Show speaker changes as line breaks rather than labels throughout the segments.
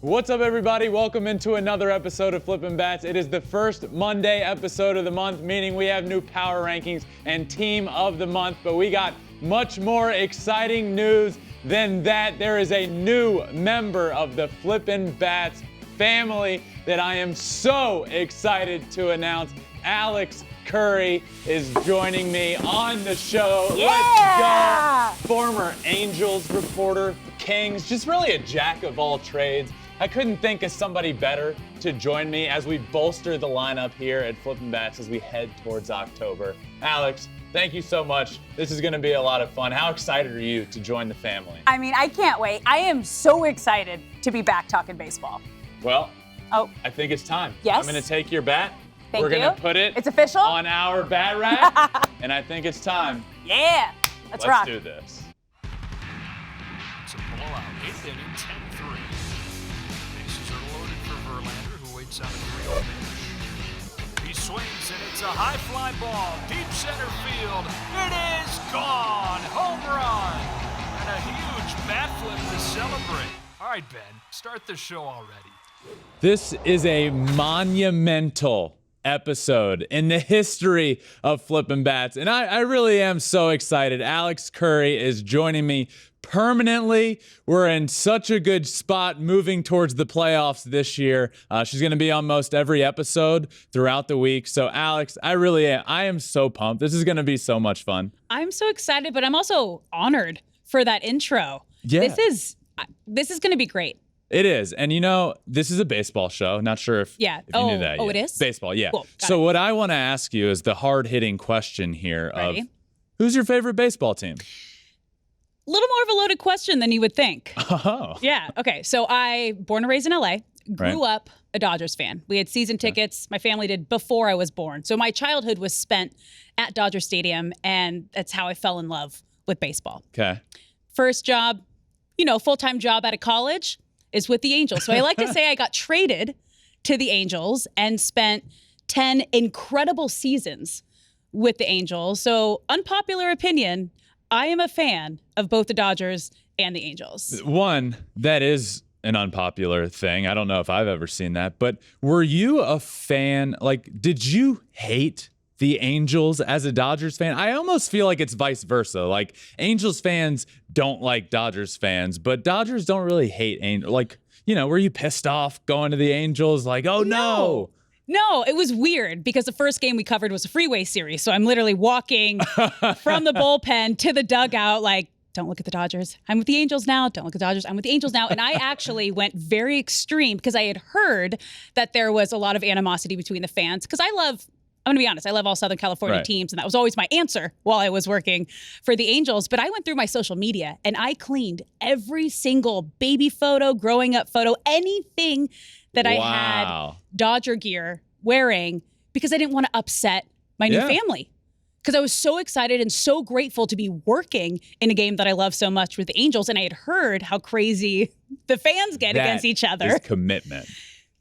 What's up, everybody? Welcome into another episode of Flippin Bats. It is the first Monday episode of the month, meaning we have new power rankings and team of the month, but we got much more exciting news than that. There is a new member of the Flippin Bats family that I am so excited to announce. Alex Curry is joining me on the show.
Yeah!
Let's go. Former Angels reporter, Kings, just really a jack of all trades. I couldn't think of somebody better to join me as we bolster the lineup here at Flippin Bats as we head towards October. Alex, thank you so much. This is going to be a lot of fun. How excited are you to join the family?
I mean, I can't wait. I am so excited to be back talking baseball.
Well, I think it's time.
Yes?
I'm going to take your bat.
Thank
We're
you.
going to put it
It's official?
on our bat rack, and I think it's time.
Yeah, let's rock.
do this.
It's a blowout, 8th inning, 10-3. Bases are loaded for Verlander, who waits out a 3-0 pitch. He swings, and it's a high fly ball, deep center field. It is gone! Home run! And a huge bat flip to celebrate. All right, Ben, start the show already.
This is a monumental episode in the history of Flippin' Bats, and I really am so excited. Alex Curry is joining me permanently. We're in such a good spot moving towards the playoffs this year. She's going to be on most every episode throughout the week. So, Alex, I am so pumped. This is going to be so much fun.
I'm so excited, but I'm also honored for that intro.
Yeah.
This is going to be great.
It is. And you know, this is a baseball show. Not sure if,
Yeah.
if you knew that
Oh,
yet.
it is?
Baseball, yeah.
Cool. Got
So
it.
what I want to ask you is the hard-hitting question here
Ready?
of who's your favorite baseball team?
A little more of a loaded question than you would think.
Oh.
Yeah. Okay. So born and raised in LA, grew
Right.
up a Dodgers fan. We had season tickets. My family did before I was born. So my childhood was spent at Dodger Stadium, and that's how I fell in love with baseball.
Okay.
First job, full-time job out of college is with the Angels. So I like to say I got traded to the Angels and spent 10 incredible seasons with the Angels. So unpopular opinion, I am a fan of both the Dodgers and the Angels.
One, that is an unpopular thing. I don't know if I've ever seen that, but were you a fan? Like, did you hate the Angels as a Dodgers fan? I almost feel like it's vice versa. Like, Angels fans don't like Dodgers fans, but Dodgers don't really hate Angels. Like, were you pissed off going to the Angels? Like, oh no.
No, it was weird because the first game we covered was a freeway series. So I'm literally walking from the bullpen to the dugout like, don't look at the Dodgers. I'm with the Angels now. Don't look at the Dodgers. I'm with the Angels now. And I actually went very extreme because I had heard that there was a lot of animosity between the fans. Because I'm going to be honest, I love all Southern California teams, and that was always my answer while I was working for the Angels. But I went through my social media, and I cleaned every single baby photo, growing up photo, anything that I had Dodger gear wearing, because I didn't want to upset my new family. Because I was so excited and so grateful to be working in a game that I love so much with the Angels, and I had heard how crazy the fans get against each other.
Is commitment.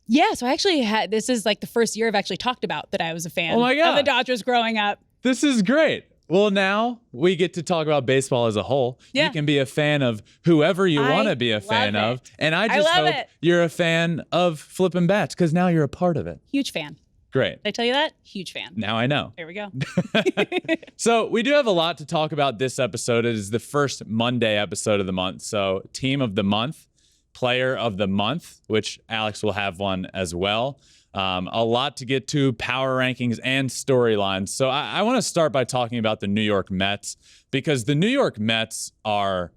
Yeah, so I actually this is like the first year I've actually talked about that I was a fan
Oh my God.
of the Dodgers growing up.
This is great. Well, now we get to talk about baseball as a whole.
Yeah.
You can be a fan of whoever you
I
want to be a fan
love
of.
it.
And I just
love
hope
it.
you're a fan of Flippin' Bats because now you're a part of it.
Huge fan.
Great.
Did I tell you that? Huge fan.
Now I know.
There we go.
So we do have a lot to talk about this episode. It is the first Monday episode of the month. So team of the month, player of the month, which Alex will have one as well. A lot to get to, power rankings and storylines. So I want to start by talking about the New York Mets, because the New York Mets are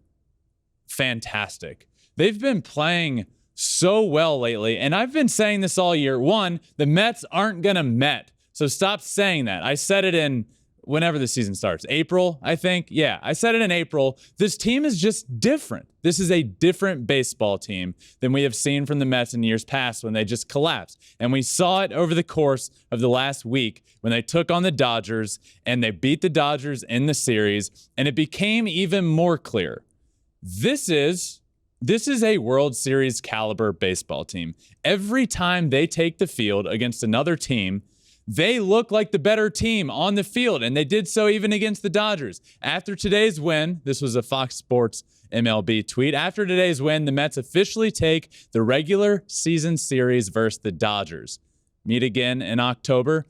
fantastic. They've been playing so well lately, and I've been saying this all year. One, the Mets aren't gonna Met, so stop saying that. I said it in whenever the season starts, April, I think. Yeah, I said it in April. This team is just different. This is a different baseball team than we have seen from the Mets in years past when they just collapsed. And we saw it over the course of the last week when they took on the Dodgers and they beat the Dodgers in the series, and it became even more clear. This is a World Series caliber baseball team. Every time they take the field against another team, they look like the better team on the field, and they did so even against the Dodgers. After today's win, this was a Fox Sports MLB tweet. After today's win, the Mets officially take the regular season series versus the Dodgers. Meet again in October.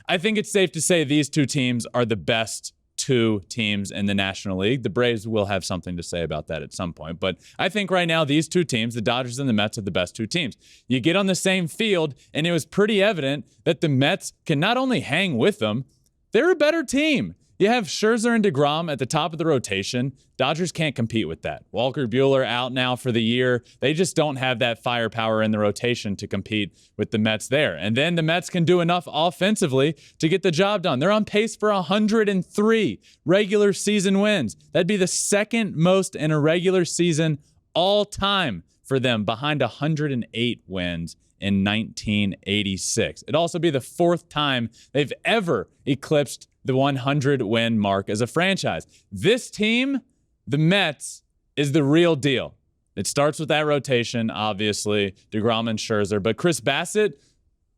I think it's safe to say these two teams are the best two teams in the National League. The Braves will have something to say about that at some point. But I think right now these two teams, the Dodgers and the Mets, are the best two teams. You get on the same field, and it was pretty evident that the Mets can not only hang with them, they're a better team. You have Scherzer and DeGrom at the top of the rotation. Dodgers can't compete with that. Walker Buehler out now for the year. They just don't have that firepower in the rotation to compete with the Mets there. And then the Mets can do enough offensively to get the job done. They're on pace for 103 regular season wins. That'd be the second most in a regular season all time for them, behind 108 wins in 1986. It'd also be the fourth time they've ever eclipsed the 100-win mark as a franchise. This team, the Mets, is the real deal. It starts with that rotation, obviously, DeGrom and Scherzer. But Chris Bassett,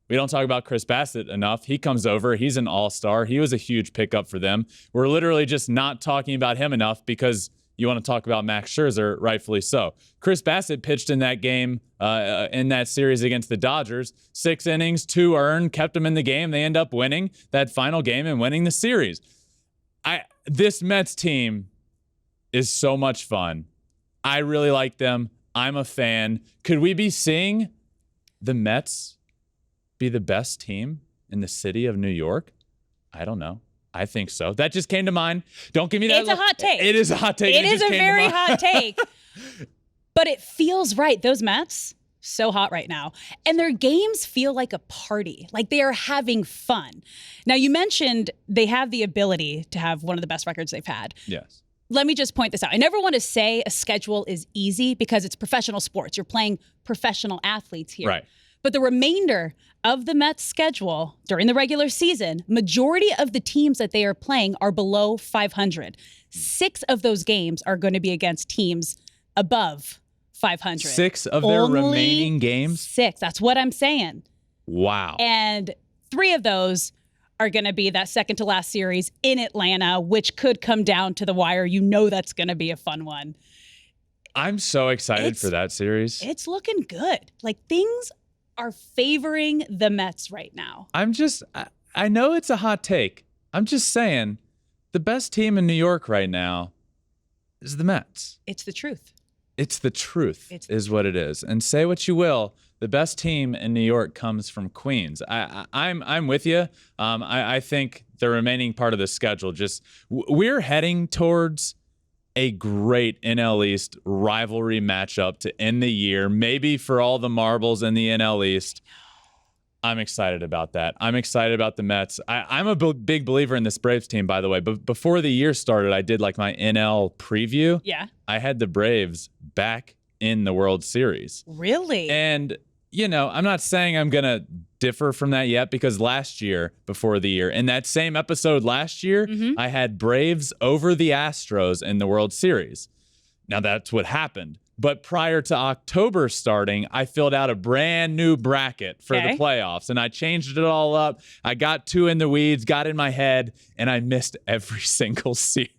we don't talk about Chris Bassett enough. He comes over. He's an all-star. He was a huge pickup for them. We're literally just not talking about him enough because you want to talk about Max Scherzer, rightfully so. Chris Bassett pitched in that game, in that series against the Dodgers. 6 innings, 2 earned, kept them in the game. They end up winning that final game and winning the series. This Mets team is so much fun. I really like them. I'm a fan. Could we be seeing the Mets be the best team in the city of New York? I don't know. I think so. That just came to mind. Don't give me that.
It's a hot take.
It is a hot take.
It is a very hot take. But it feels right. Those Mets, so hot right now. And their games feel like a party. Like they are having fun. Now, you mentioned they have the ability to have one of the best records they've had.
Yes.
Let me just point this out. I never want to say a schedule is easy because it's professional sports. You're playing professional athletes here.
Right.
But the remainder of the Mets schedule during the regular season, majority of the teams that they are playing are below 500. 6 of those games are going to be against teams above 500.
6 of their remaining games?
6. That's what I'm saying.
Wow.
And 3 of those are going to be that second to last series in Atlanta, which could come down to the wire. You know that's going to be a fun one.
I'm so excited for that series.
It's looking good. Like things are favoring the Mets right now.
I know it's a hot take. I'm just saying the best team in New York right now is the Mets.
It's the truth.
It's the truth is what it is. And say what you will, the best team in New York comes from Queens. I'm with you. I think the remaining part of the schedule we're heading towards a great NL East rivalry matchup to end the year, maybe for all the marbles in the NL East. I'm excited about that. I'm excited about the Mets. I'm a big believer in this Braves team, by the way. But before the year started, I did like my NL preview.
Yeah.
I had the Braves back in the World Series.
Really?
And, I'm not saying I'm going to differ from that yet because last year, before the year, in that same episode last year, I had Braves over the Astros in the World Series. Now, that's what happened. But prior to October starting, I filled out a brand new bracket for the playoffs, and I changed it all up. I got too in the weeds, got in my head, and I missed every single series.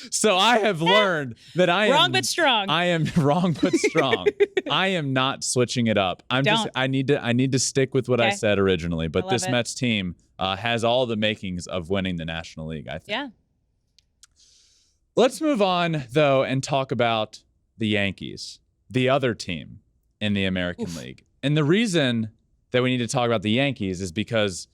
So I have learned that I am
wrong but strong.
I am wrong but strong. I am not switching it up. I need to stick with what I said originally. But this Mets team has all the makings of winning the National League, I think.
Yeah.
Let's move on though and talk about the Yankees, the other team in the American League. And the reason that we need to talk about the Yankees is because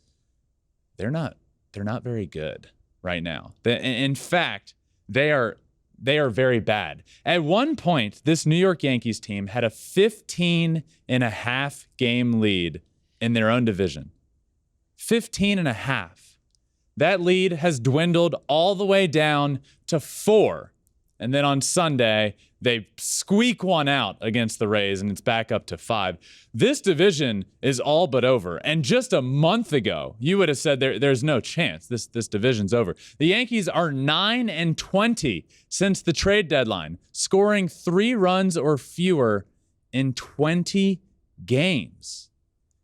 they're not very good right now. In fact, they are very bad. At one point, this New York Yankees team had a 15.5 game lead in their own division. 15.5. That lead has dwindled all the way down to 4. And then on Sunday, they squeak one out against the Rays, and it's back up to 5. This division is all but over. And just a month ago, you would have said there's no chance. This division's over. The Yankees are 9-20 since the trade deadline, scoring 3 runs or fewer in 20 games.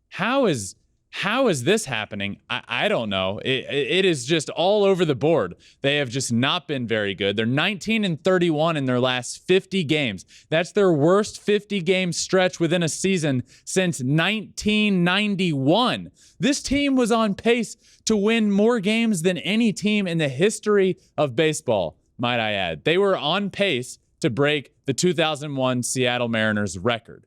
How is How is this happening? I don't know. It is just all over the board. They have just not been very good. They're 19-31 in their last 50 games. That's their worst 50-game stretch within a season since 1991. This team was on pace to win more games than any team in the history of baseball, might I add. They were on pace to break the 2001 Seattle Mariners record.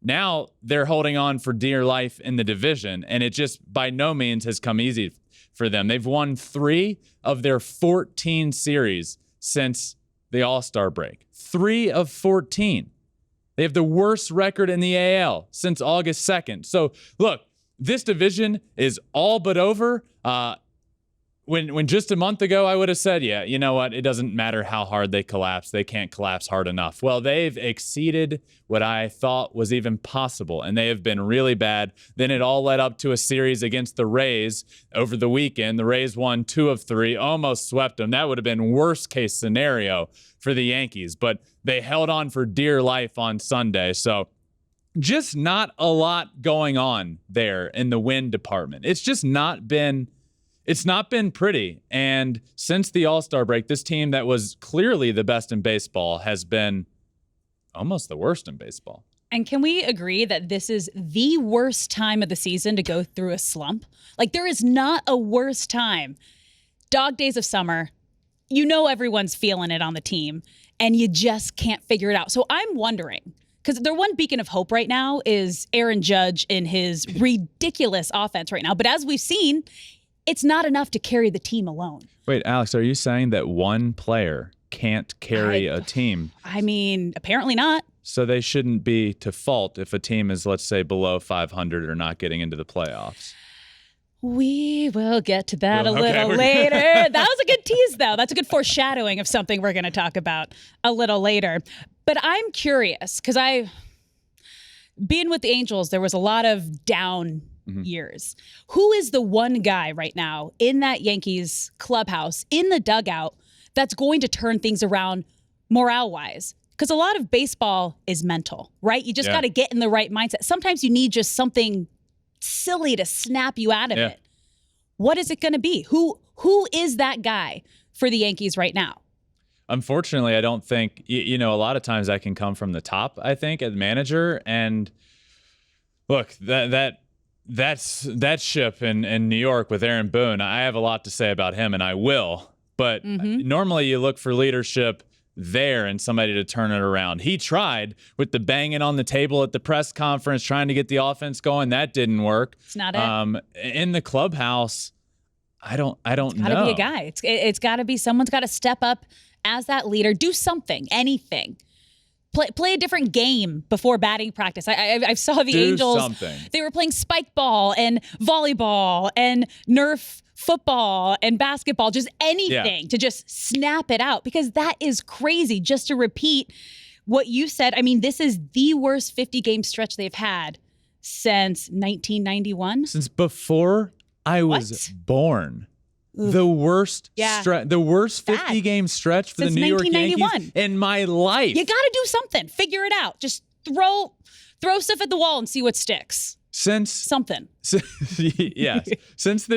Now they're holding on for dear life in the division, and it just by no means has come easy for them. They've won 3 of their 14 series since the All-Star break. 3 of 14. They have the worst record in the AL since August 2nd. So, look, this division is all but over. When just a month ago I would have said, yeah, you know what? It doesn't matter how hard they collapse. They can't collapse hard enough. Well, they've exceeded what I thought was even possible, and they have been really bad. Then it all led up to a series against the Rays over the weekend. The Rays won 2 of 3, almost swept them. That would have been worst case scenario for the Yankees, but they held on for dear life on Sunday. So just not a lot going on there in the win department. It's just not been... It's not been pretty. And since the All-Star break, this team that was clearly the best in baseball has been almost the worst in baseball.
And can we agree that this is the worst time of the season to go through a slump? Like, there is not a worse time. Dog days of summer, you know everyone's feeling it on the team, and you just can't figure it out. So I'm wondering, because their one beacon of hope right now is Aaron Judge in his ridiculous offense right now. But as we've seen, it's not enough to carry the team alone.
Wait, Alex, are you saying that one player can't carry a team?
I mean, apparently not.
So they shouldn't be to fault if a team is, let's say, below 500 or not getting into the playoffs.
We will get to that a little later. That was a good tease, though. That's a good foreshadowing of something we're going to talk about a little later. But I'm curious, because being with the Angels, there was a lot of down years. Who is the one guy right now in that Yankees clubhouse, in the dugout, that's going to turn things around morale-wise? Because a lot of baseball is mental, right? You just got to get in the right mindset. Sometimes you need just something silly to snap you out of it. What is it going to be? Who is that guy for the Yankees right now?
Unfortunately, I don't think, a lot of times that can come from the top, I think, as manager. And look, that ship in New York with Aaron Boone, I have a lot to say about him, and I will. But normally you look for leadership there and somebody to turn it around. He tried with the banging on the table at the press conference, trying to get the offense going. That didn't work.
It's not it.
In the clubhouse, I don't know.
It's got to be a guy. It's got to be someone's got to step up as that leader. Do something, anything. Play a different game before batting practice. I saw the Angels.
Something.
They were playing spike ball and volleyball and Nerf football and basketball, just anything to just snap it out, because that is crazy. Just to repeat what you said, I mean, this is the worst 50-game stretch they've had since 1991.
Since before I was born. The worst the worst 50-game stretch for
since
the New York
1991.
Yankees in my life.
You got to do something. Figure it out. Just throw stuff at the wall and see what sticks. Since the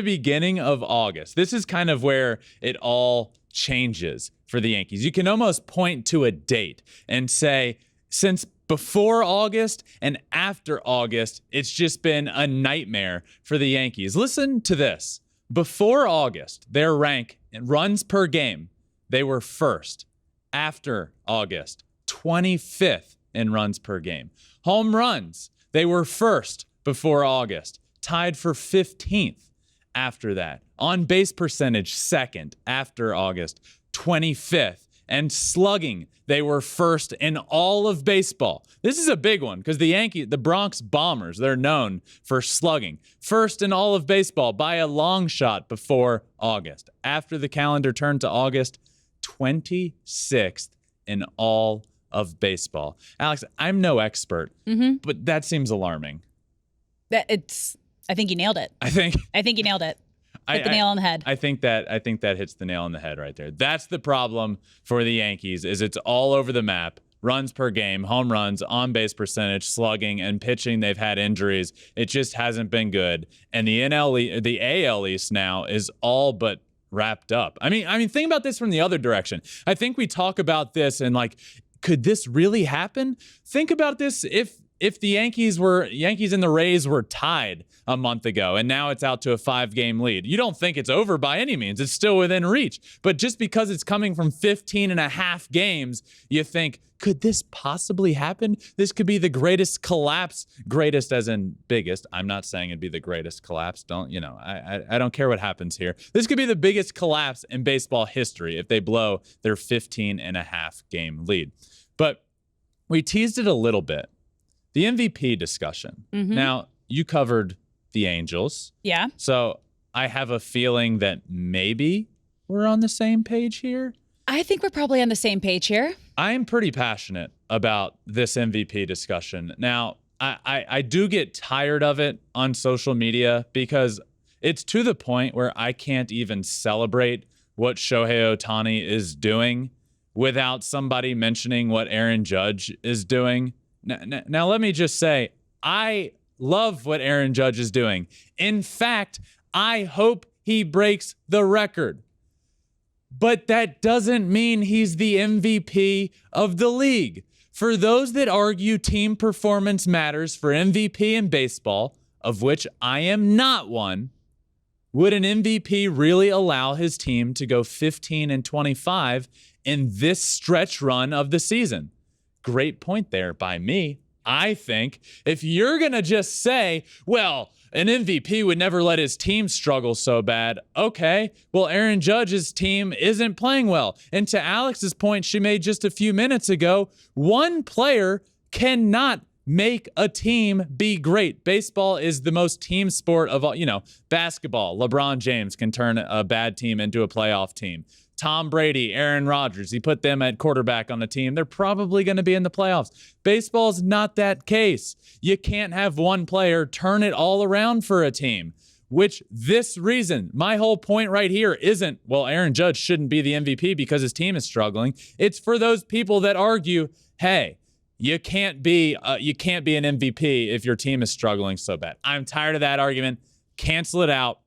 beginning of August. This is kind of where it all changes for the Yankees. You can almost point to a date and say, since before August and after August, it's just been a nightmare for the Yankees. Listen to this. Before August, their rank in runs per game, they were first. After August, 25th in runs per game. Home runs, they were first before August, tied for 15th after that. On base percentage, second after August, 25th. And slugging, they were first in all of baseball. This is a big one because the Bronx Bombers, they're known for slugging. First in all of baseball by a long shot before August. After the calendar turned to August, 26th in all of baseball. Alex, I'm no expert, but that seems alarming. I think you nailed it. I think you nailed it. Hit the nail on the head.
I think that hits the nail on the head right there. That's the problem for the Yankees, is it's all over the map runs per game, home runs, on-base percentage, slugging, and pitching. They've had injuries. It just hasn't been good. And the AL East now is all but wrapped up. I mean, think about this from the other direction. I think we talk about this and like, could this really happen? Think about this if the Yankees and the Rays were tied a month ago and now it's out to a 5-game lead. You don't think it's over by any means. It's still within reach. But just because it's coming from 15.5 games, you think, could this possibly happen? This could be the greatest collapse, greatest as in biggest. I'm not saying it'd be the greatest collapse. I don't care what happens here. This could be the biggest collapse in baseball history if they blow their 15.5 game lead. But we teased it a little bit. The MVP discussion. Mm-hmm. Now, you covered the Angels.
Yeah.
So I have a feeling that maybe we're on the same page here.
I think we're probably on the same page here.
I am pretty passionate about this MVP discussion. Now, I do get tired of it on social media because it's to the point where I can't even celebrate what Shohei Ohtani is doing without somebody mentioning what Aaron Judge is doing. Now, let me just say, I love what Aaron Judge is doing. In fact, I hope he breaks the record. But that doesn't mean he's the MVP of the league. For those that argue team performance matters for MVP in baseball, of which I am not one, would an MVP really allow his team to go 15-25 in this stretch run of the season? Great point there by me. I think if you're going to just say, well, an MVP would never let his team struggle so bad. Okay, well, Aaron Judge's team isn't playing well. And to Alex's point she made just a few minutes ago, one player cannot make a team be great. Baseball is the most team sport of all. Basketball, LeBron James can turn a bad team into a playoff team. Tom Brady, Aaron Rodgers, he put them at quarterback on the team. They're probably going to be in the playoffs. Baseball's not that case. You can't have one player turn it all around for a team, which this reason, my whole point right here isn't, well, Aaron Judge shouldn't be the MVP because his team is struggling. It's for those people that argue, hey, you can't be an MVP if your team is struggling so bad. I'm tired of that argument. Cancel it out.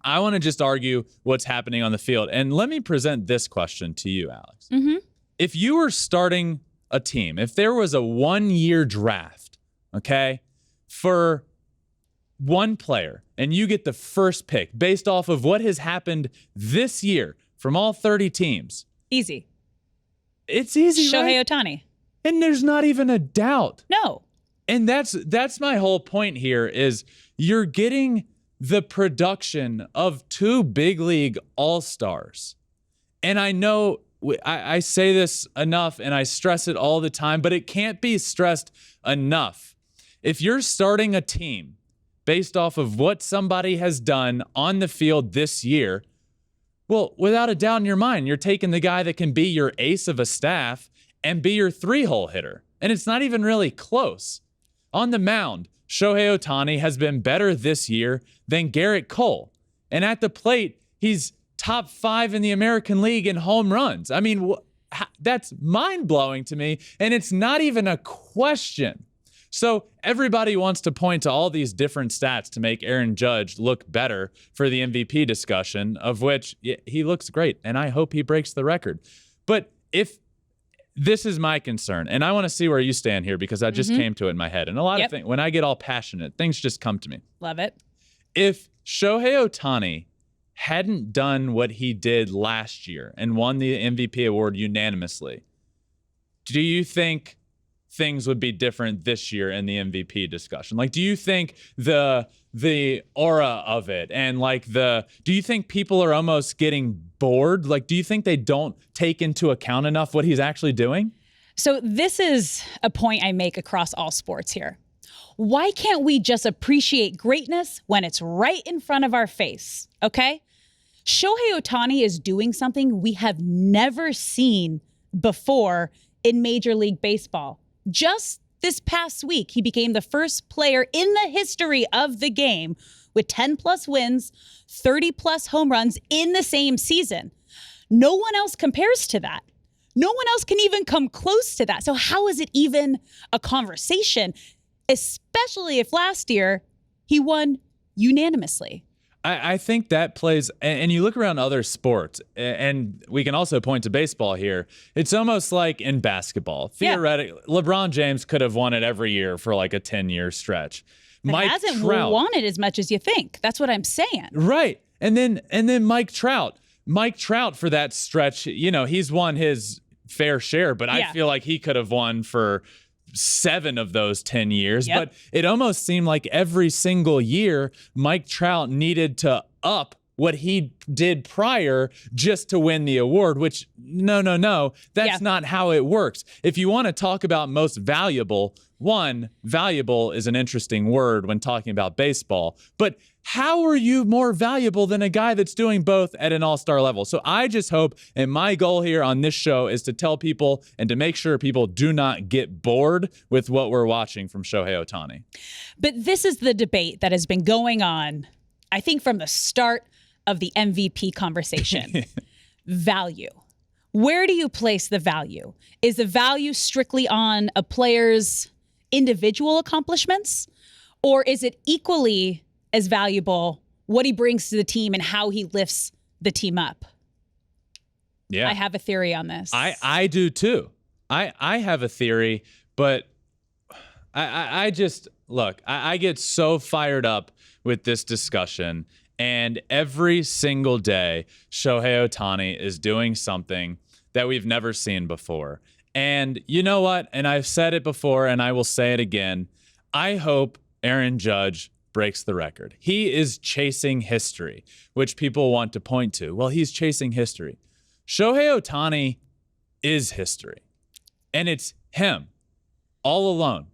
I want to just argue what's happening on the field. And let me present this question to you, Alex.
Mm-hmm.
If you were starting a team, if there was a 1-year draft, okay, for one player, and you get the first pick based off of what has happened this year from all 30 teams.
Easy.
It's easy,
Shohei
right?
Ohtani.
And there's not even a doubt.
No.
And that's my whole point here is you're getting the production of 2 big league all-stars. And I know I say this enough and I stress it all the time, but it can't be stressed enough. If you're starting a team based off of what somebody has done on the field this year, well, without a doubt in your mind, you're taking the guy that can be your ace of a staff and be your 3-hole hitter. And it's not even really close. On the mound, Shohei Ohtani has been better this year than Garrett Cole. And at the plate, he's top 5 in the American League in home runs. I mean, that's mind-blowing to me, and it's not even a question. So everybody wants to point to all these different stats to make Aaron Judge look better for the MVP discussion, of which he looks great, and I hope he breaks the record. But if this is my concern, and I want to see where you stand here because I just came to it in my head. And a lot of things, when I get all passionate, things just come to me.
Love it.
If Shohei Ohtani hadn't done what he did last year and won the MVP award unanimously, do you think things would be different this year in the MVP discussion? Like, do you think the aura of it and do you think people are almost getting bored? Like, do you think they don't take into account enough what he's actually doing?
So this is a point I make across all sports here. Why can't we just appreciate greatness when it's right in front of our face? Okay? Shohei Ohtani is doing something we have never seen before in Major League Baseball. Just this past week, he became the first player in the history of the game with 10-plus wins, 30-plus home runs in the same season. No one else compares to that. No one else can even come close to that. So how is it even a conversation, especially if last year he won unanimously?
I think that plays, and you look around other sports, and we can also point to baseball here. It's almost like in basketball. Theoretically, LeBron James could have won it every year for like a 10-year stretch.
But hasn't won it as much as you think. That's what I'm saying.
Right. And then Mike Trout. Mike Trout for that stretch, he's won his fair share, but I feel like he could have won for 7 of those 10 years.
Yep.
But it almost seemed like every single year, Mike Trout needed to up what he did prior just to win the award, which no. That's not how it works. If you want to talk about most valuable, valuable is an interesting word when talking about baseball, but how are you more valuable than a guy that's doing both at an all-star level? So I just hope, and my goal here on this show is to tell people and to make sure people do not get bored with what we're watching from Shohei Ohtani.
But this is the debate that has been going on, I think, from the start of the MVP conversation. Value. Where do you place the value? Is the value strictly on a player's individual accomplishments, or is it equally as valuable what he brings to the team and how he lifts the team up?
Yeah.
I have a theory on this.
I do too. I have a theory, but I just, look, I get so fired up with this discussion, and every single day, Shohei Ohtani is doing something that we've never seen before. And you know what? And I've said it before, and I will say it again. I hope Aaron Judge breaks the record. He is chasing history, which people want to point to. Well, he's chasing history. Shohei Ohtani is history. And it's him, all alone,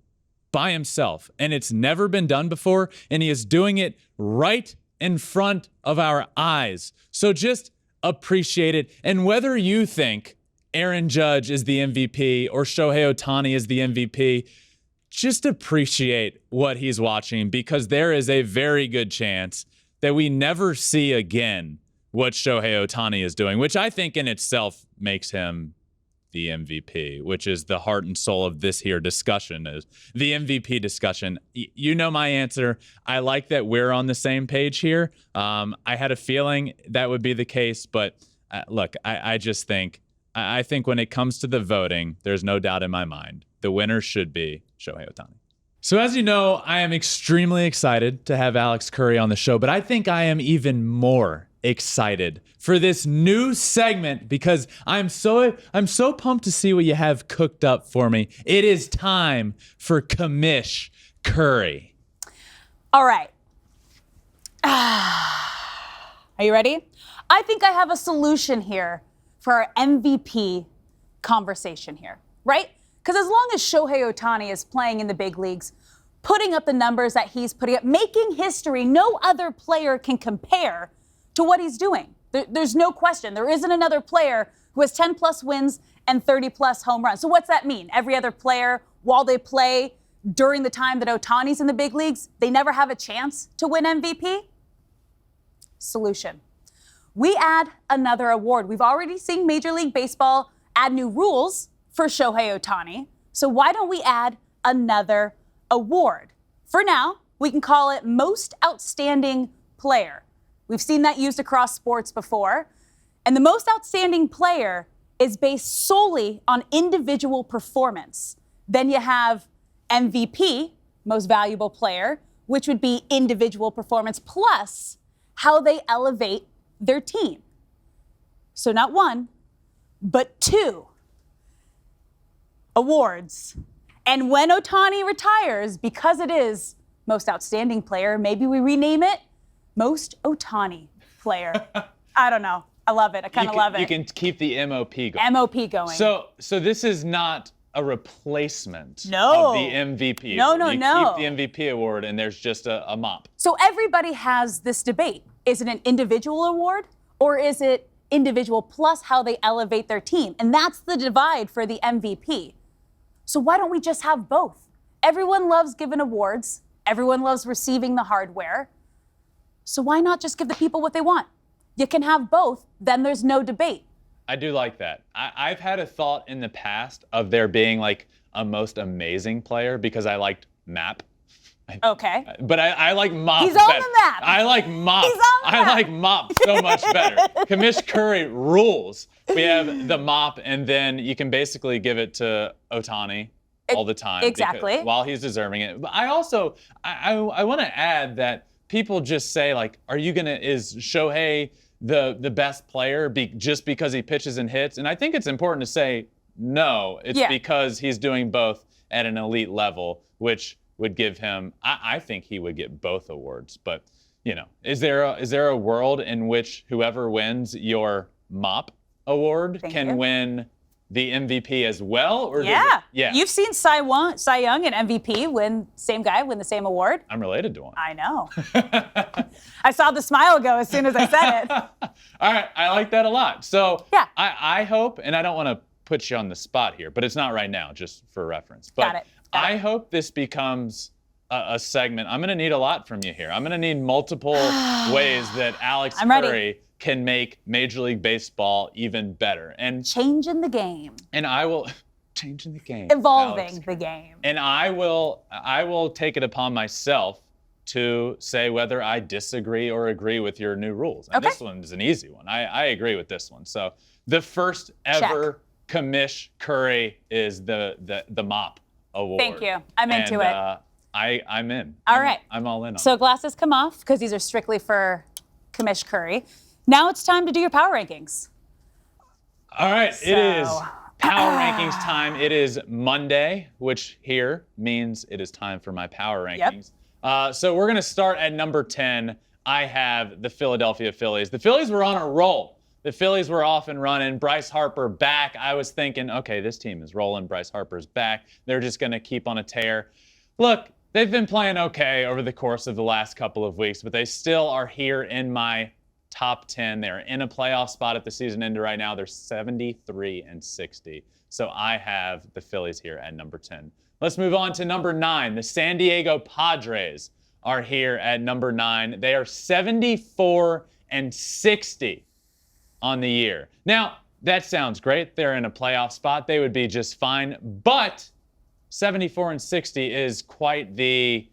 by himself. And it's never been done before, and he is doing it right in front of our eyes. So just appreciate it. And whether you think Aaron Judge is the MVP or Shohei Ohtani is the MVP, just appreciate what he's watching, because there is a very good chance that we never see again what Shohei Ohtani is doing, which I think in itself makes him the MVP, which is the heart and soul of this here discussion, is the MVP discussion. You know my answer. I like that we're on the same page here. I had a feeling that would be the case, but look, I just think, I think when it comes to the voting, there's no doubt in my mind, the winner should be Shohei Ohtani. So as you know, I am extremely excited to have Alex Curry on the show, but I think I am even more excited for this new segment because I'm so pumped to see what you have cooked up for me. It is time for Commish Curry.
All right. Are you ready? I think I have a solution here for our MVP conversation here, right? Because as long as Shohei Ohtani is playing in the big leagues, putting up the numbers that he's putting up, making history, no other player can compare to what he's doing. There's no question. There isn't another player who has 10 plus wins and 30 plus home runs. So what's that mean? Every other player, while they play during the time that Ohtani's in the big leagues, they never have a chance to win MVP? Solution. We add another award. We've already seen Major League Baseball add new rules for Shohei Ohtani. So why don't we add another award? For now, we can call it Most Outstanding Player. We've seen that used across sports before. And the most outstanding player is based solely on individual performance. Then you have MVP, Most Valuable Player, which would be individual performance plus how they elevate their team. So not one, but two awards. And when Ohtani retires, because it is Most Outstanding Player, maybe we rename it Most Ohtani Player. I don't know. I love it. I kind of love it.
You can keep the MOP going.
MOP going.
So this is not a replacement
No.
of the MVP.
No,
award.
no,
you
no.
keep the MVP award, and there's just a mop.
So everybody has this debate. Is it an individual award, or is it individual plus how they elevate their team? And that's the divide for the MVP. So why don't we just have both? Everyone loves giving awards. Everyone loves receiving the hardware. So why not just give the people what they want? You can have both, then there's no debate.
I do like that. I've had a thought in the past of there being like a most amazing player because I liked Map.
Okay.
But I like Mop.
He's on
better.
the map.
I like Mop.
He's on the
I
map.
like Mop so much better. Commish Curry rules. We have the Mop, and then you can basically give it to Ohtani all the time.
Exactly.
While he's deserving it. But I also, I want to add that people just say, like, is Shohei the best player just because he pitches and hits? And I think it's important to say, no, it's because he's doing both at an elite level, which would give him, I think he would get both awards. But, is there a world in which whoever wins your Mop award can win the MVP as well? Or
yeah.
Yeah.
You've seen Cy Young and MVP win the same award.
I'm related to him.
I know. I saw the smile go as soon as I said it.
All right. I like that a lot. So
yeah.
I hope, and I don't want to put you on the spot here, but it's not right now, just for reference. But
Got it.
I hope this becomes a segment. I'm going to need a lot from you here. I'm going to need multiple ways that Alex Curry can make Major League Baseball even better. And
changing the game.
And I will changing the game.
Evolving the game.
And I will take it upon myself to say whether I disagree or agree with your new rules. And this one is an easy one. I agree with this one. So the first ever Commish Curry is the Mop award.
Thank you. I'm into it.
I'm in.
All right.
I'm all in on
So glasses come off because these are strictly for Commish Curry. Now it's time to do your power rankings.
All right. It is power rankings time. It is Monday, which here means it is time for my power rankings. Yep. So we're going to start at number 10. I have the Philadelphia Phillies. The Phillies were on a roll. The Phillies were off and running. Bryce Harper back. I was thinking, okay, this team is rolling. Bryce Harper's back. They're just going to keep on a tear. Look, they've been playing okay over the course of the last couple of weeks, but they still are here in my top 10. They're in a playoff spot at the season end right now. They're 73-60. So I have the Phillies here at number 10. Let's move on to number 9. The San Diego Padres are here at number 9. They are 74-60 on the year. Now, that sounds great. They're in a playoff spot. They would be just fine. But 74-60 is quite the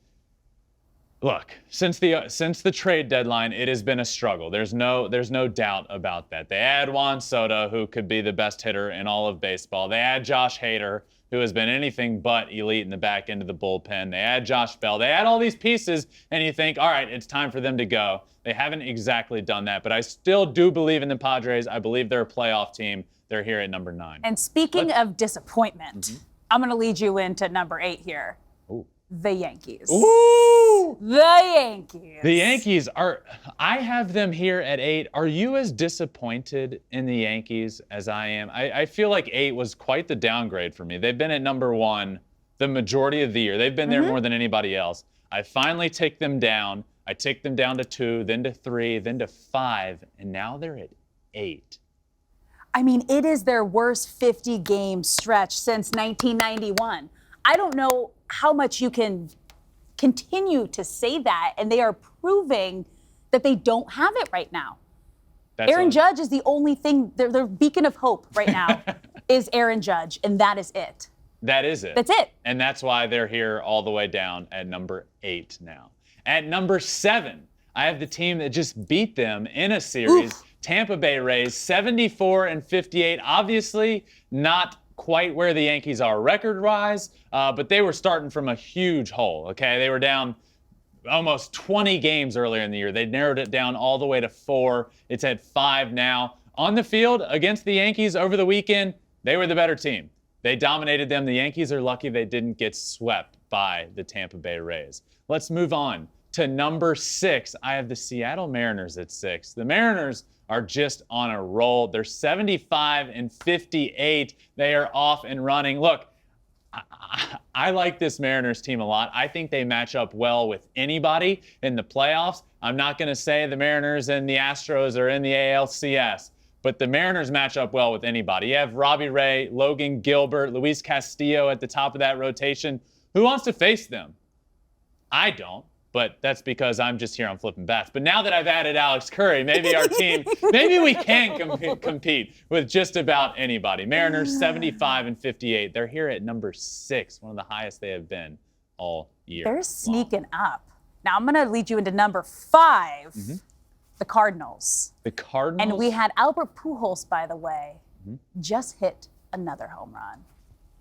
look. Since the trade deadline, it has been a struggle. There's no doubt about that. They add Juan Soto, who could be the best hitter in all of baseball. They add Josh Hader, who has been anything but elite in the back end of the bullpen. They add Josh Bell. They add all these pieces, and you think, all right, it's time for them to go. They haven't exactly done that, but I still do believe in the Padres. I believe they're a playoff team. They're here at number 9.
And speaking of disappointment, I'm going to lead you into number 8 here.
Ooh.
The Yankees.
Ooh!
The Yankees.
The Yankees I have them here at 8. Are you as disappointed in the Yankees as I am? I feel like 8 was quite the downgrade for me. They've been at number 1 the majority of the year. They've been there more than anybody else. I finally take them down. I take them down to 2, then to 3, then to 5, and now they're at 8.
I mean, it is their worst 50-game stretch since 1991. I don't know how much you can continue to say that, and they are proving that they don't have it right now. Aaron Judge is the only thing, their beacon of hope right now is Aaron Judge, and that is it.
That is it.
That's it.
And that's why they're here all the way down at number 8 now. At number 7, I have the team that just beat them in a series. Oof. Tampa Bay Rays, 74-58. Obviously, not quite where the Yankees are record-wise, but they were starting from a huge hole, okay? They were down almost 20 games earlier in the year. They narrowed it down all the way to 4. It's at 5 now. On the field against the Yankees over the weekend, they were the better team. They dominated them. The Yankees are lucky they didn't get swept by the Tampa Bay Rays. Let's move on to number 6. I have the Seattle Mariners at 6. The Mariners are just on a roll. They're 75-58. They are off and running. Look, I like this Mariners team a lot. I think they match up well with anybody in the playoffs. I'm not going to say the Mariners and the Astros are in the ALCS, but the Mariners match up well with anybody. You have Robbie Ray, Logan Gilbert, Luis Castillo at the top of that rotation. Who wants to face them? I don't. but that's because I'm just here on Flippin Bats. But now that I've added Alex Curry, maybe our team, maybe we can compete with just about anybody. Mariners 75-58. They're here at number 6, one of the highest they have been all year.
They're sneaking up. Now I'm going to lead you into number 5, the Cardinals.
The Cardinals?
And we had Albert Pujols, by the way, just hit another home run.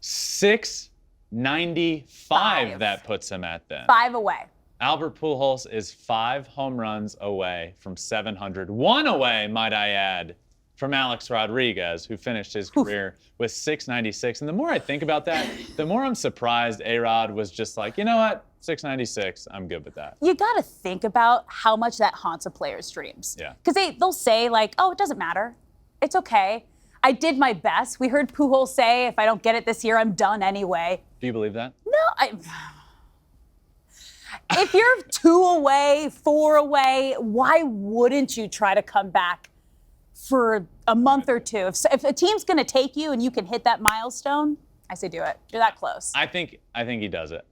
695 that puts him at then.
5 away.
Albert Pujols is 5 home runs away from 700. 1 away, might I add, from Alex Rodriguez, who finished his career with 696. And the more I think about that, the more I'm surprised A-Rod was just like, you know what? 696, I'm good with that.
You got to think about how much that haunts a player's dreams.
Yeah.
Because they'll say, like, oh, it doesn't matter. It's okay. I did my best. We heard Pujols say, if I don't get it this year, I'm done anyway.
Do you believe that?
No, if you're 2 away, 4 away, why wouldn't you try to come back for a month or 2? If a team's going to take you and you can hit that milestone, I say do it. You're that close.
I think he does it.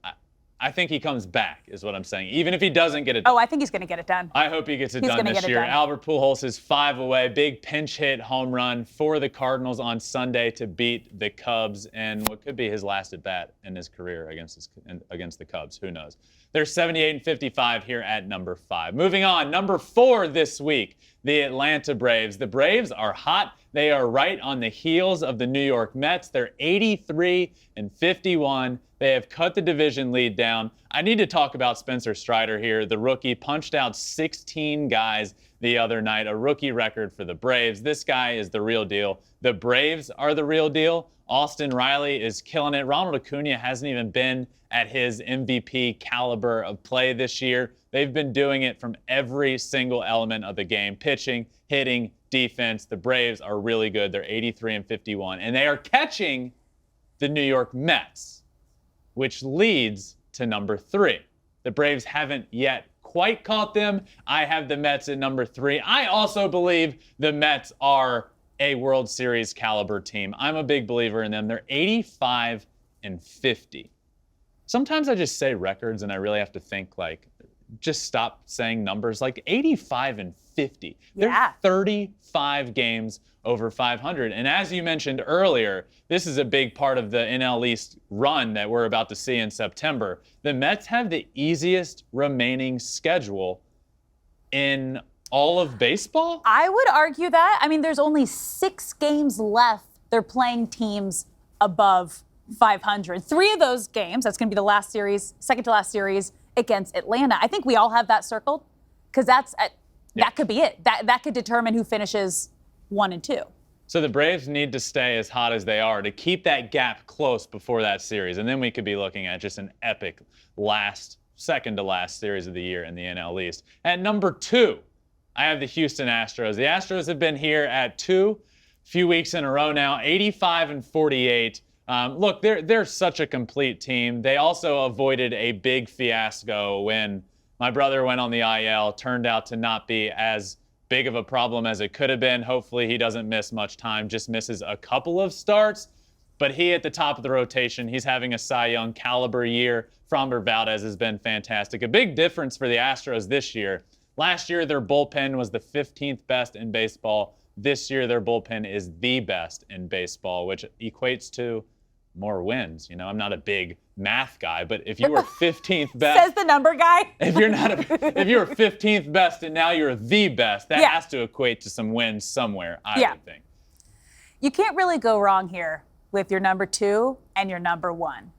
I think he comes back, is what I'm saying. Even if he doesn't get it done.
Oh, I think he's going to get it done.
I hope he gets it done this year. Albert Pujols is 5 away. Big pinch hit home run for the Cardinals on Sunday to beat the Cubs and what could be his last at bat in his career against the Cubs. Who knows? They're 78-55 here at number 5. Moving on, number 4 this week, the Atlanta Braves. The Braves are hot. They are right on the heels of the New York Mets. They're 83-51. They have cut the division lead down. I need to talk about Spencer Strider here. The rookie punched out 16 guys the other night, a rookie record for the Braves. This guy is the real deal. The Braves are the real deal. Austin Riley is killing it. Ronald Acuna hasn't even been at his MVP caliber of play this year. They've been doing it from every single element of the game, pitching, hitting, defense. The Braves are really good. They're 83-51, and they are catching the New York Mets, which leads to number 3. The Braves haven't yet quite caught them. I have the Mets at number 3. I also believe the Mets are a World Series caliber team. I'm a big believer in them. They're 85-50. Sometimes I just say records and I really have to think, like, just stop saying numbers. Like 85-50. They're 35 games over 500. And as you mentioned earlier, this is a big part of the NL East run that we're about to see in September. The Mets have the easiest remaining schedule in all of baseball?
I would argue that. I mean, there's only 6 games left. They're playing teams above 500. 3 of those games, that's going to be the last series, second to last series against Atlanta. I think we all have that circled because that could be it. That could determine who finishes 1 and 2.
So the Braves need to stay as hot as they are to keep that gap close before that series. And then we could be looking at just an epic second to last series of the year in the NL East. At number 2, I have the Houston Astros. The Astros have been here at 2 few weeks in a row now, 85-48. Look, they're such a complete team. They also avoided a big fiasco when my brother went on the IL. Turned out to not be as big of a problem as it could have been. Hopefully he doesn't miss much time, just misses a couple of starts. But he at the top of the rotation, he's having a Cy Young caliber year. Framber Valdez has been fantastic. A big difference for the Astros this year. Last year, their bullpen was the 15th best in baseball. This year, their bullpen is the best in baseball, which equates to more wins. You know, I'm not a big math guy, but if you were 15th best,
says the number guy.
if you were 15th best and now you're the best, that has to equate to some wins somewhere, I would think.
You can't really go wrong here with your number 2 and your number 1,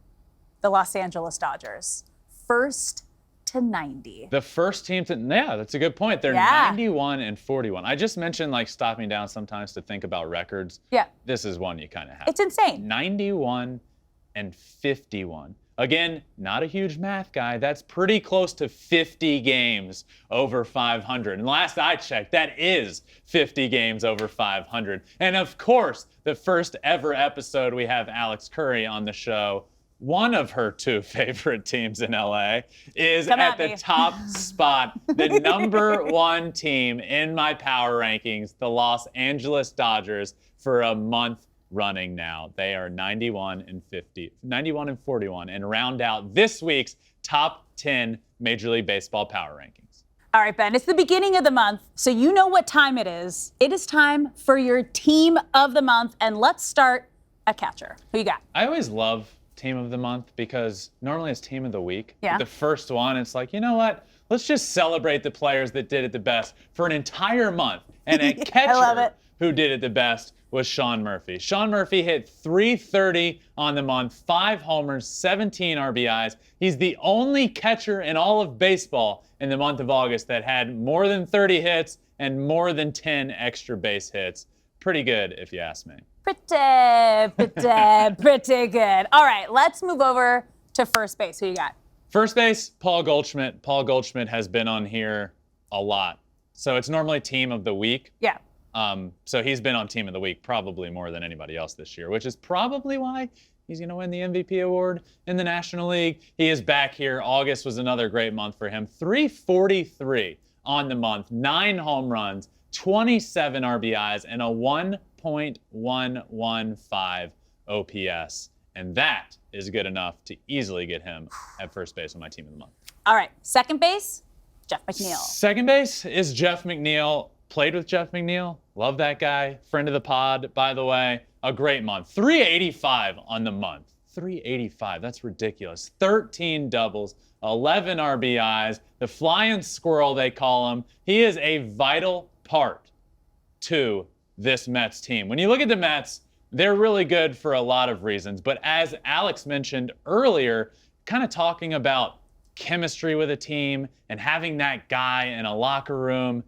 the Los Angeles Dodgers. First to 90.
The first team to, that's a good point. They're 91-41. I just mentioned like stopping down sometimes to think about records.
Yeah.
This is one you kind of have.
It's insane.
91-51. Again, not a huge math guy. That's pretty close to 50 games over 500. And last I checked, that is 50 games over 500. And of course, the first ever episode we have Alex Curry on the show. One of her 2 favorite teams in LA is at the top spot, the number 1 team in my power rankings, the Los Angeles Dodgers, for a month running now. They are 91-41 and round out this week's top 10 Major League Baseball Power Rankings.
All right, Ben, it's the beginning of the month, so you know what time it is. It is time for your team of the month, and let's start at catcher. Who you got?
I always love team of the month because normally it's team of the week.
Yeah.
The first one, it's like, you know what? Let's just celebrate the players that did it the best for an entire month. And a catcher who did it the best was Sean Murphy. Sean Murphy hit .330 on the month, 5 homers, 17 RBIs. He's the only catcher in all of baseball in the month of August that had more than 30 hits and more than 10 extra base hits. Pretty good, if you ask me.
Pretty good. All right, let's move over to first base. Who you got?
First base, Paul Goldschmidt. Paul Goldschmidt has been on here a lot. So it's normally team of the week.
Yeah.
So he's been on team of the week probably more than anybody else this year, which is probably why he's going to win the MVP award in the National League. He is back here. August was another great month for him. .343 on the month, 9 home runs, 27 RBIs, and a 1.115 OPS. And that is good enough to easily get him at first base on my team of the month.
All right, second base, Jeff McNeil.
Second base is Jeff McNeil. Played with Jeff McNeil. Love that guy. Friend of the pod, by the way. A great month. .385 on the month. .385. That's ridiculous. 13 doubles, 11 RBIs. The flying squirrel, they call him. He is a vital part to this Mets team. When you look at the Mets, they're really good for a lot of reasons. But as Alex mentioned earlier, kind of talking about chemistry with a team and having that guy in a locker room,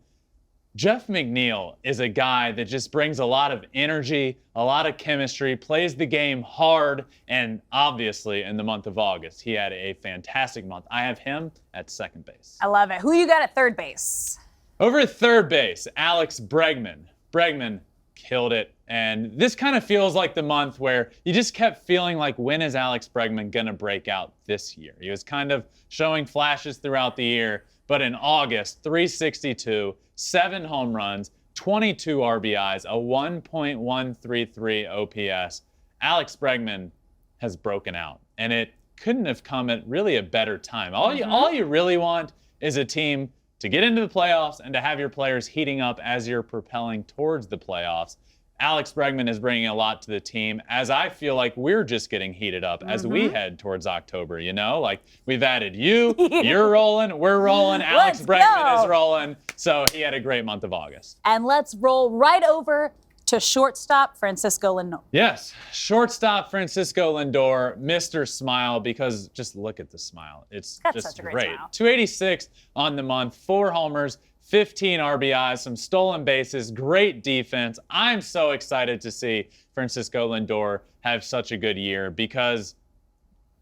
Jeff McNeil is a guy that just brings a lot of energy, a lot of chemistry, plays the game hard, and obviously in the month of August, he had a fantastic month. I have him at second base.
I love it. Who you got at third base?
Over at third base, Alex Bregman. Bregman killed it, and this kind of feels like the month where you just kept feeling like, when is Alex Bregman going to break out this year? He was kind of showing flashes throughout the year, but in August, .362, 7 home runs, 22 RBIs, a 1.133 OPS. Alex Bregman has broken out, and it couldn't have come at really a better time. All you really want is a team to get into the playoffs and to have your players heating up as you're propelling towards the playoffs. Alex Bregman is bringing a lot to the team, as I feel like we're just getting heated up as we head towards October, you know? Like, we've added you, you're rolling, we're rolling, Alex Bregman is rolling. So he had a great month of August.
And let's roll right over to shortstop Francisco Lindor.
Yes, shortstop Francisco Lindor, Mr. Smile, because just look at the smile. It's
That's
just
such a great
great.
smile.
286 on the month, 4 homers, 15 RBIs, some stolen bases, great defense. I'm so excited to see Francisco Lindor have such a good year because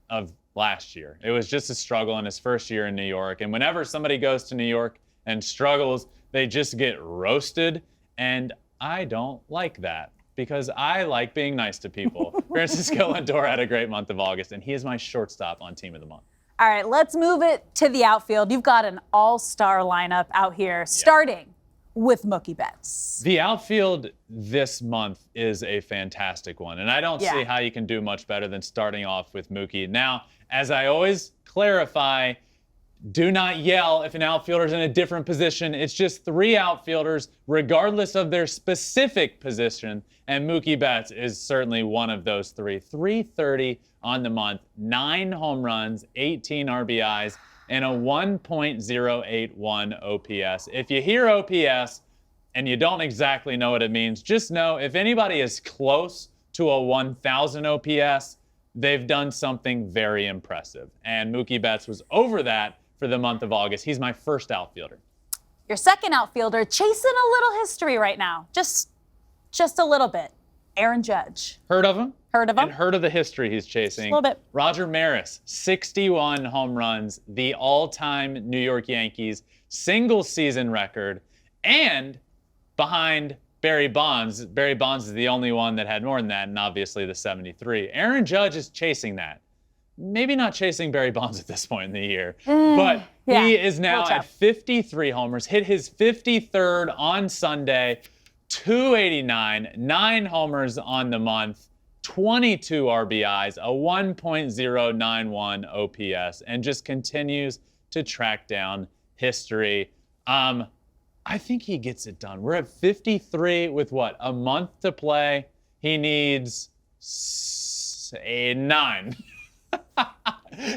of last year. It was just a struggle in his first year in New York. And whenever somebody goes to New York and struggles, they just get roasted. And I don't like that because I like being nice to people. Francisco Lindor had a great month of August, and he is my shortstop on Team of the Month.
All right, let's move it to the outfield. You've got an all-star lineup out here, starting with Mookie Betts.
The outfield this month is a fantastic one, and I don't see how you can do much better than starting off with Mookie. Now, as I always clarify, do not yell if an outfielder's in a different position. It's just 3 outfielders, regardless of their specific position, and Mookie Betts is certainly one of those 3. 330 on the month, 9 home runs, 18 RBIs, and a 1.081 OPS. If you hear OPS and you don't exactly know what it means, just know if anybody is close to a 1,000 OPS, they've done something very impressive. And Mookie Betts was over that for the month of August. He's my first outfielder.
Your second outfielder, chasing a little history right now. Just a little bit. Aaron Judge.
Heard of him?
Heard of him?
And heard of the history he's chasing.
A little bit.
Roger Maris, 61 home runs, the all-time New York Yankees single season record, and behind Barry Bonds. Barry Bonds is the only one that had more than that, and obviously the 73. Aaron Judge is chasing that. Maybe not chasing Barry Bonds at this point in the year, but he is now at 53 homers, hit his 53rd on Sunday, 289, 9 homers on the month. 22 RBIs, a 1.091 OPS, and just continues to track down history. I think he gets it done. We're at 53 with what? A month to play. He needs 9.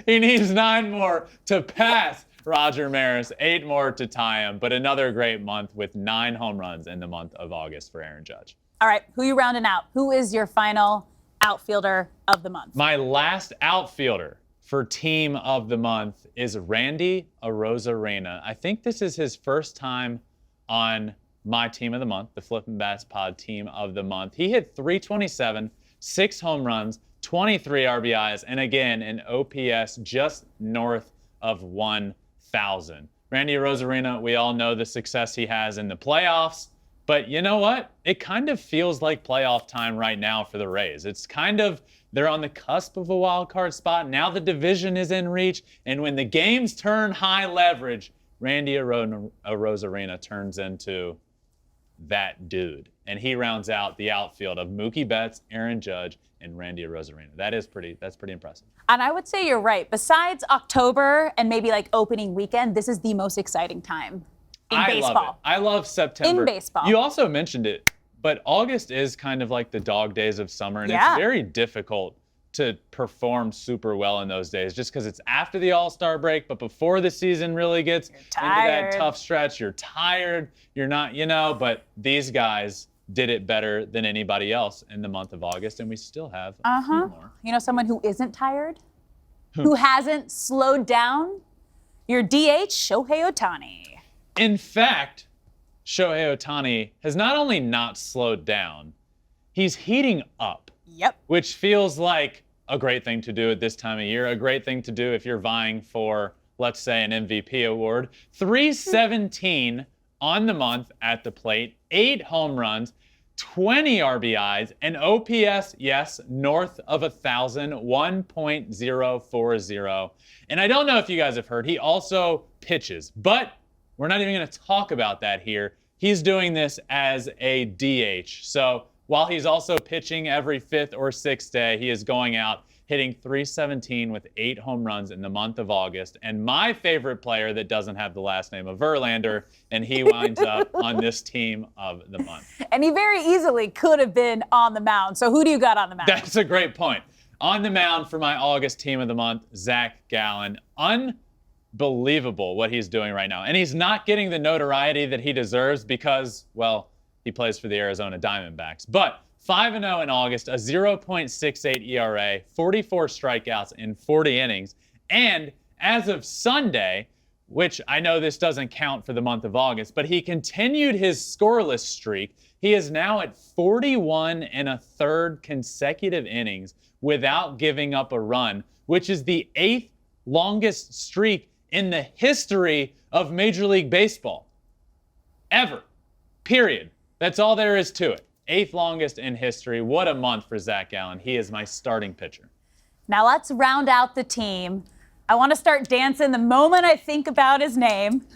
He needs 9 more to pass Roger Maris, 8 more to tie him, but another great month with 9 home runs in the month of August for Aaron Judge.
All right, who you rounding out? Who is your final outfielder of the month?
My last outfielder for team of the month is Randy Arozarena. I think this is his first time on my team of the month, the Flippin Bats pod team of the month. He hit .327, 6 home runs, 23 RBIs, and again, an OPS just north of 1,000. Randy Arozarena, we all know the success he has in the playoffs, but you know what? It kind of feels like playoff time right now for the Rays. It's kind of, they're on the cusp of a wild card spot. Now the division is in reach, and when the games turn high leverage, Randy Arozarena turns into that dude. And he rounds out the outfield of Mookie Betts, Aaron Judge, and Randy Arozarena. That's pretty impressive.
And I would say you're right. Besides October and maybe like opening weekend, this is the most exciting time in baseball.
Love it. I love September.
In baseball.
You also mentioned it, but August is kind of like the dog days of summer, and it's very difficult to perform super well in those days just because it's after the All-Star break, but before the season really gets into that tough stretch. You're tired. You're not, but these guys did it better than anybody else in the month of August, and we still have a few more.
You know someone who isn't tired? Who hasn't slowed down? Your DH, Shohei Ohtani.
In fact, Shohei Ohtani has not only not slowed down, he's heating up.
Yep.
Which feels like a great thing to do at this time of year, a great thing to do if you're vying for, let's say, an MVP award. 317 on the month at the plate, 8 home runs, 20 RBIs, an OPS, yes, north of 1,000, 1.040. And I don't know if you guys have heard, he also pitches, but we're not even going to talk about that here. He's doing this as a DH. So while he's also pitching every 5th or 6th day, he is going out hitting .317 with 8 home runs in the month of August. And my favorite player that doesn't have the last name of Verlander, and he winds up on this team of the month.
And he very easily could have been on the mound. So who do you got on the mound?
That's a great point. On the mound for my August team of the month, Zach Gallen. Unbelievable what he's doing right now. And he's not getting the notoriety that he deserves because, well, he plays for the Arizona Diamondbacks. But 5-0 in August, a 0.68 ERA, 44 strikeouts in 40 innings. And as of Sunday, which I know this doesn't count for the month of August, but he continued his scoreless streak. He is now at 41 1/3 consecutive innings without giving up a run, which is the 8th longest streak in the history of Major League Baseball. Ever. Period. That's all there is to it. 8th longest in history. What a month for Zach Gallen. He is my starting pitcher.
Now let's round out the team. I want to start dancing the moment I think about his name.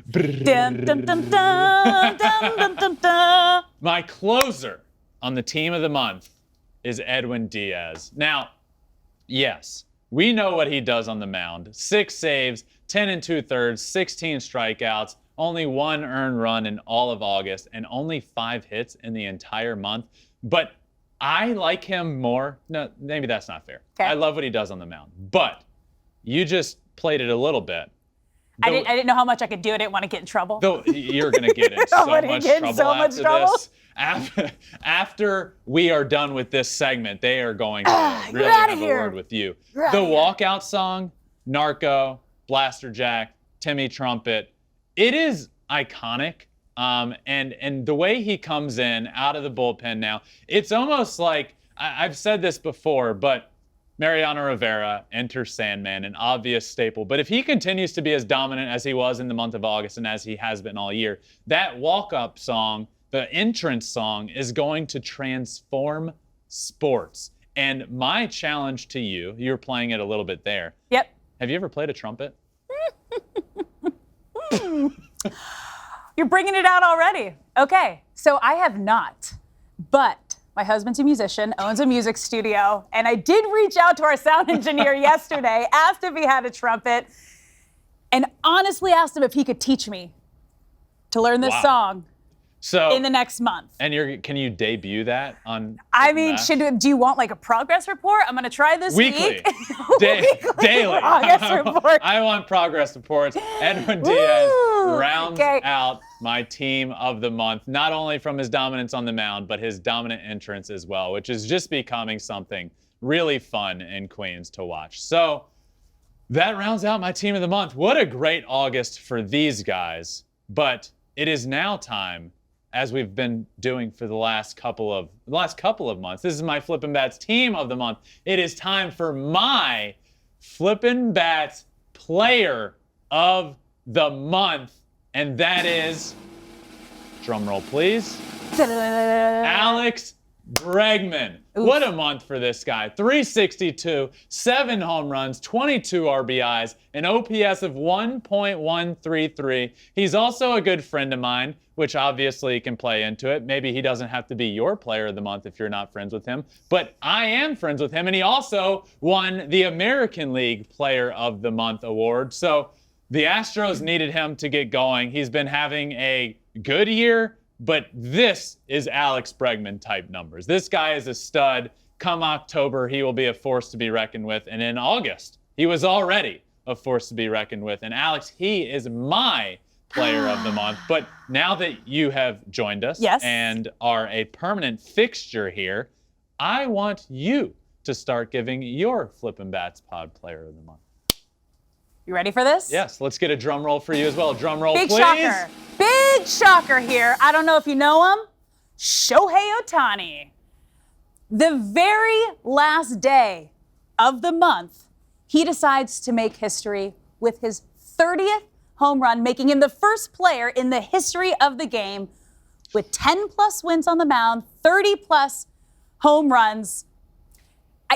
Dun, dun, dun, dun, dun, dun, dun, dun.
My closer on the team of the month is Edwin Diaz. Now, yes, we know what he does on the mound. 6 saves, 10 2/3, 16 strikeouts, only 1 earned run in all of August, and only 5 hits in the entire month. But I like him more. No, maybe that's not fair.
Okay.
I love what he does on the mound. But you just played it a little bit.
I didn't know how much I could do. I didn't want to get in trouble.
Though you're going to get in so much trouble this. After we are done with this segment, they are going to really have a word with you. The walkout song, Narco, Blaster Jack, Timmy Trumpet, it is iconic. And the way he comes in out of the bullpen now, it's almost like, I've said this before, but Mariano Rivera, Enter Sandman, an obvious staple. But if he continues to be as dominant as he was in the month of August and as he has been all year, that walk-up song, the entrance song, is going to transform sports. And my challenge to you, you're playing it a little bit there.
Yep.
Have you ever played a trumpet?
You're bringing it out already. Okay, so I have not, but My husband's a musician, owns a music studio, and I did reach out to our sound engineer yesterday, asked if he had a trumpet, and honestly asked him if he could teach me to learn this song in the next month.
And can you debut that on?
I mean, do you want like a progress report? I'm gonna try this
weekly,
week.
daily.
Progress report.
I want progress reports. Edwin Diaz rounds out my team of the month, not only from his dominance on the mound, but his dominant entrance as well, which is just becoming something really fun in Queens to watch. So that rounds out my team of the month. What a great August for these guys. But it is now time, as we've been doing for the last couple of months. This is my Flippin Bats team of the month. It is time for my Flippin Bats player of the month, and that is, drum roll please, Alex Bregman.
Oof.
What a month for this guy. 362, 7 home runs, 22 RBIs, an OPS of 1.133. He's also a good friend of mine, which obviously can play into it. Maybe he doesn't have to be your player of the month if you're not friends with him, but I am friends with him, and he also won the American League Player of the Month award. So the Astros needed him to get going. He's been having a good year, but this is Alex Bregman type numbers. This guy is a stud. Come October, he will be a force to be reckoned with. And in August, he was already a force to be reckoned with. And Alex, he is my player of the month. But now that you have joined us and are a permanent fixture here, I want you to start giving your Flippin' Bats Pod player of the month.
You ready for this?
Yes, let's get a drum roll for you as well. Drum roll,
Big
please.
shocker. Big shocker here. I don't know if you know him. Shohei Ohtani. The very last day of the month, he decides to make history with his 30th home run, making him the first player in the history of the game with 10-plus wins on the mound, 30-plus home runs.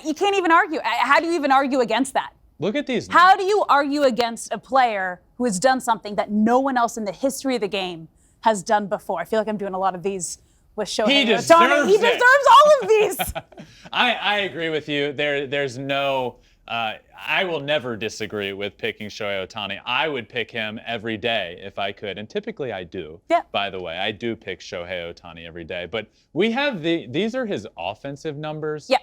You can't even argue. How do you even argue against that?
Look at these numbers.
How do you argue against a player who has done something that no one else in the history of the game has done before? I feel like I'm doing a lot of these with Shohei Ohtani. He deserves all of these.
I agree with you. There's no, I will never disagree with picking Shohei Ohtani. I would pick him every day if I could. And typically I do, by the way. I do pick Shohei Ohtani every day. But we have these are his offensive numbers.
Yeah.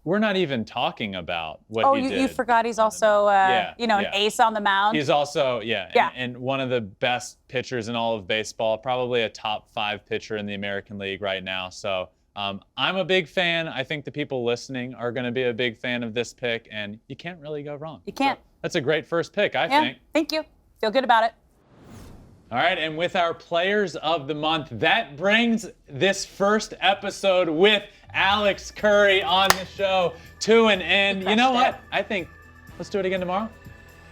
We're not even talking about what he did.
You forgot he's also, an ace on the mound.
He's also, and one of the best pitchers in all of baseball, probably a top 5 pitcher in the American League right now. So I'm a big fan. I think the people listening are going to be a big fan of this pick, and you can't really go wrong.
You can't.
So that's a great first pick, I think.
Thank you. Feel good about it.
All right, and with our players of the month, that brings this first episode with Alex Curry on the show to an end. You know what? I think let's do it again tomorrow.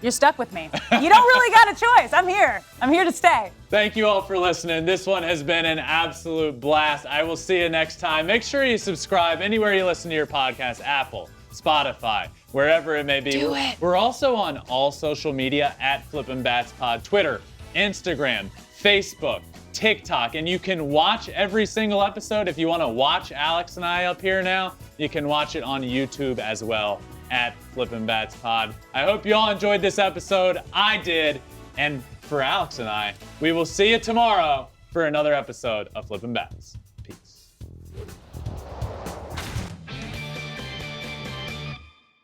You're stuck with me. You don't really got a choice. I'm here. I'm here to stay.
Thank you all for listening. This one has been an absolute blast. I will see you next time. Make sure you subscribe anywhere you listen to your podcast, Apple, Spotify, wherever it may be.
Do it.
We're also on all social media at Flippin' Bats Pod, Twitter, Instagram, Facebook, TikTok, and you can watch every single episode. If you want to watch Alex and I up here now, you can watch it on YouTube as well at Flippin' Bats Pod. I hope you all enjoyed this episode. I did. And for Alex and I, we will see you tomorrow for another episode of Flippin' Bats.